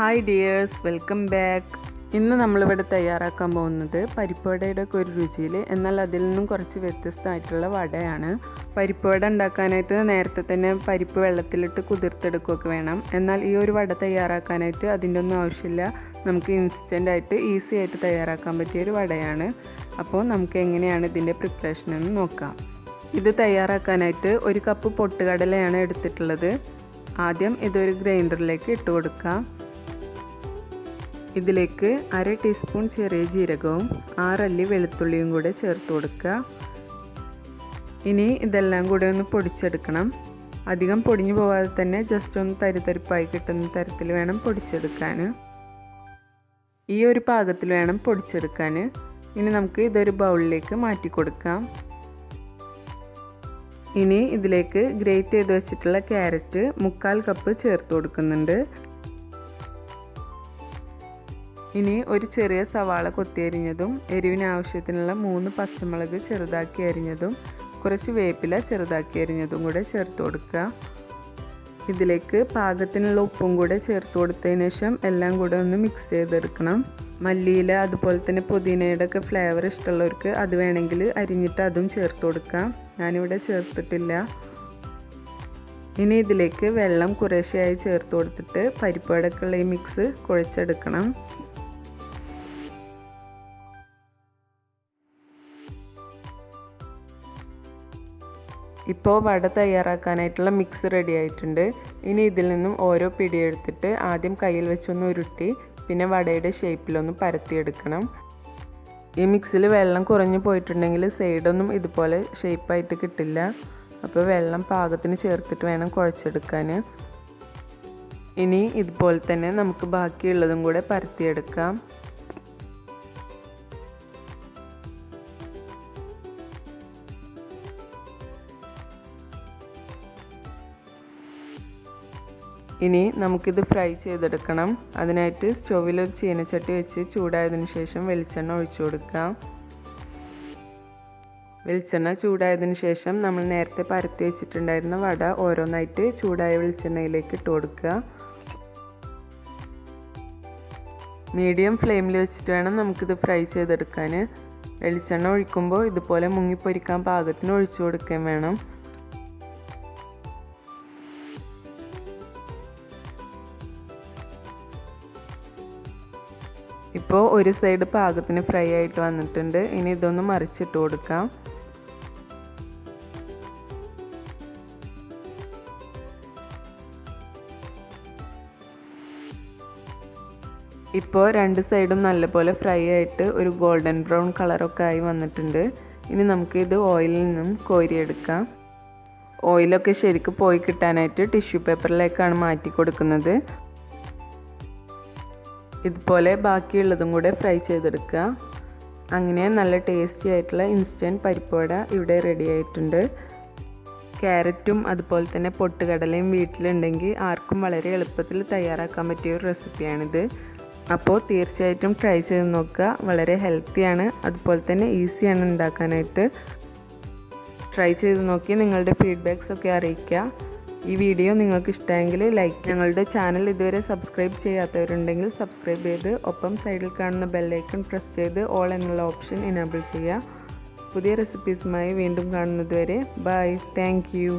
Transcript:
Hi dears, welcome back. ഇന്ന് നമ്മളിവിടെ തയ്യാറാക്കാൻ പോകുന്നത് പരിപ്പുവടയുടെ ഒക്കെ ഒരു രുചിയിൽ എന്നാൽ അതിൽ നിന്നും കുറച്ച് വ്യത്യസ്തമായിട്ടുള്ള വടയാണ്. പരിപ്പുവട ഉണ്ടാക്കാനായിട്ട് നേരത്തെ തന്നെ പരിപ്പ് വെള്ളത്തിലിട്ട് കുതിർത്തെടുക്കുകയൊക്കെ വേണം. എന്നാൽ ഈ ഒരു വട തയ്യാറാക്കാനായിട്ട് അതിൻ്റെ ഒന്നും ആവശ്യമില്ല. നമുക്ക് ഇൻസ്റ്റൻ്റ് ആയിട്ട് ഈസി ആയിട്ട് തയ്യാറാക്കാൻ പറ്റിയ ഒരു വടയാണ്. അപ്പോൾ നമുക്ക് എങ്ങനെയാണ് ഇതിൻ്റെ പ്രിപ്പറേഷൻ എന്ന് നോക്കാം. ഇത് തയ്യാറാക്കാനായിട്ട് 1 കപ്പ് പൊട്ടുകടലയാണ് എടുത്തിട്ടുള്ളത്. ആദ്യം ഇതൊരു ഗ്രൈൻഡറിലേക്ക് ഇട്ട് കൊടുക്കാം. ഇതിലേക്ക് 1/2 ടീസ്പൂൺ ചെറിയ ജീരകവും 6 അല്ലി വെളുത്തുള്ളിയും കൂടെ ചേർത്ത് കൊടുക്കുക. ഇനി ഇതെല്ലാം കൂടെ ഒന്ന് പൊടിച്ചെടുക്കണം. അധികം പൊടിഞ്ഞു പോകാതെ തന്നെ ജസ്റ്റ് ഒന്ന് തരിതരിപ്പായി കിട്ടുന്ന തരത്തിൽ വേണം പൊടിച്ചെടുക്കാൻ. ഈ ഒരു പാകത്തിൽ വേണം പൊടിച്ചെടുക്കാൻ. ഇനി നമുക്ക് ഇതൊരു ബൗളിലേക്ക് മാറ്റി കൊടുക്കാം. ഇനി ഇതിലേക്ക് ഗ്രേറ്റ് ചെയ്ത് വെച്ചിട്ടുള്ള ക്യാരറ്റ് 1/4 കപ്പ് ചേർത്ത് കൊടുക്കുന്നുണ്ട്. ഇനി ഒരു ചെറിയ സവാള കൊത്തിയരിഞ്ഞതും എരിവിന് ആവശ്യത്തിനുള്ള 3 പച്ചമുളക് ചെറുതാക്കി അരിഞ്ഞതും കുറച്ച് വേപ്പില ചെറുതാക്കി അരിഞ്ഞതും കൂടെ ചേർത്ത് കൊടുക്കുക. ഇതിലേക്ക് പാകത്തിനുള്ള ഉപ്പും കൂടെ ചേർത്ത് കൊടുത്തതിന് ശേഷം എല്ലാം കൂടെ ഒന്ന് മിക്സ് ചെയ്തെടുക്കണം. മല്ലിയില അതുപോലെ തന്നെ പുതിനയുടെ ഒക്കെ ഫ്ലേവർ ഇഷ്ടമുള്ളവർക്ക് അത് വേണമെങ്കിൽ അരിഞ്ഞിട്ട് അതും ചേർത്ത് കൊടുക്കാം. ഞാനിവിടെ ചേർത്തിട്ടില്ല. ഇനി ഇതിലേക്ക് വെള്ളം കുറേശ്ശെയായി ചേർത്ത് കൊടുത്തിട്ട് പരിപ്പുവടക്കുള്ള ഈ മിക്സ് കുഴച്ചെടുക്കണം. ഇപ്പോൾ വട തയ്യാറാക്കാനായിട്ടുള്ള മിക്സ് റെഡി ആയിട്ടുണ്ട്. ഇനി ഇതിൽ നിന്നും ഓരോ പിടി എടുത്തിട്ട് ആദ്യം കയ്യിൽ വെച്ചൊന്ന് ഉരുട്ടി പിന്നെ വടയുടെ ഷേപ്പിലൊന്ന് പരത്തിയെടുക്കണം. ഈ മിക്സിൽ വെള്ളം കുറഞ്ഞു പോയിട്ടുണ്ടെങ്കിൽ സൈഡൊന്നും ഇതുപോലെ ഷേപ്പായിട്ട് കിട്ടില്ല. അപ്പോൾ വെള്ളം പാകത്തിന് ചേർത്തിട്ട് വേണം കുഴച്ചെടുക്കാൻ. ഇനി ഇതുപോലെ തന്നെ നമുക്ക് ബാക്കിയുള്ളതും കൂടെ പരത്തിയെടുക്കാം. ഇനി നമുക്കിത് ഫ്രൈ ചെയ്തെടുക്കണം. അതിനായിട്ട് സ്റ്റൗവിലൊരു ചീനച്ചട്ടി വെച്ച് ചൂടായതിനു ശേഷം വെളിച്ചെണ്ണ ഒഴിച്ചു കൊടുക്കാം. വെളിച്ചെണ്ണ ചൂടായതിനു ശേഷം നമ്മൾ നേരത്തെ പരത്തി വെച്ചിട്ടുണ്ടായിരുന്ന വട ഓരോന്നായിട്ട് ചൂടായ വെളിച്ചെണ്ണയിലേക്ക് ഇട്ട് കൊടുക്കുക. മീഡിയം ഫ്ലെയിമിൽ വെച്ചിട്ട് വേണം നമുക്കിത് ഫ്രൈ ചെയ്തെടുക്കാൻ. വെളിച്ചെണ്ണ ഒഴിക്കുമ്പോൾ ഇതുപോലെ മുങ്ങിപ്പൊരിക്കാൻ പാകത്തിന് ഒഴിച്ചു കൊടുക്കുകയും വേണം. ഇപ്പോൾ ഒരു സൈഡ് പാകത്തിന് ഫ്രൈ ആയിട്ട് വന്നിട്ടുണ്ട്. ഇനി ഇതൊന്ന് മറിച്ചിട്ട് കൊടുക്കാം. ഇപ്പോൾ 2 സൈഡും നല്ലപോലെ ഫ്രൈ ആയിട്ട് ഒരു ഗോൾഡൻ ബ്രൗൺ കളറൊക്കെ ആയി വന്നിട്ടുണ്ട്. ഇനി നമുക്ക് ഇത് ഓയിലിൽ നിന്നും കോരിയെടുക്കാം. ഓയിലൊക്കെ ശരിക്കും പോയി കിട്ടാനായിട്ട് ടിഷ്യൂ പേപ്പറിലേക്കാണ് മാറ്റി കൊടുക്കുന്നത്. ഇതുപോലെ ബാക്കിയുള്ളതും കൂടെ ഫ്രൈ ചെയ്തെടുക്കുക. അങ്ങനെ നല്ല ടേസ്റ്റി ആയിട്ടുള്ള ഇൻസ്റ്റൻറ്റ് പരിപ്പുവട ഇവിടെ റെഡി ആയിട്ടുണ്ട്. ക്യാരറ്റും അതുപോലെ തന്നെ പൊട്ടുകടലയും വീട്ടിലുണ്ടെങ്കിൽ ആർക്കും വളരെ എളുപ്പത്തിൽ തയ്യാറാക്കാൻ പറ്റിയ ഒരു റെസിപ്പിയാണിത്. അപ്പോൾ തീർച്ചയായിട്ടും ട്രൈ ചെയ്ത് നോക്കുക. വളരെ ഹെൽത്തിയാണ്, അതുപോലെ തന്നെ ഈസിയാണ് ഉണ്ടാക്കാനായിട്ട്. ട്രൈ ചെയ്ത് നോക്കി നിങ്ങളുടെ ഫീഡ്ബാക്സ് ഒക്കെ അറിയിക്കുക. ഈ വീഡിയോ നിങ്ങൾക്ക് ഇഷ്ടമെങ്കിൽ ലൈക്ക്. ഞങ്ങളുടെ ചാനൽ ഇതുവരെ സബ്സ്ക്രൈബ് ചെയ്യാത്തവരുണ്ടെങ്കിൽ സബ്സ്ക്രൈബ് ചെയ്ത് ഒപ്പം സൈഡിൽ കാണുന്ന ബെല്ലൈക്കൺ പ്രസ് ചെയ്ത് ഓൾ എന്നുള്ള ഓപ്ഷൻ എനേബിൾ ചെയ്യുക. പുതിയ റെസിപ്പീസുമായി വീണ്ടും കാണുന്നതുവരെ ബൈ. Thank you.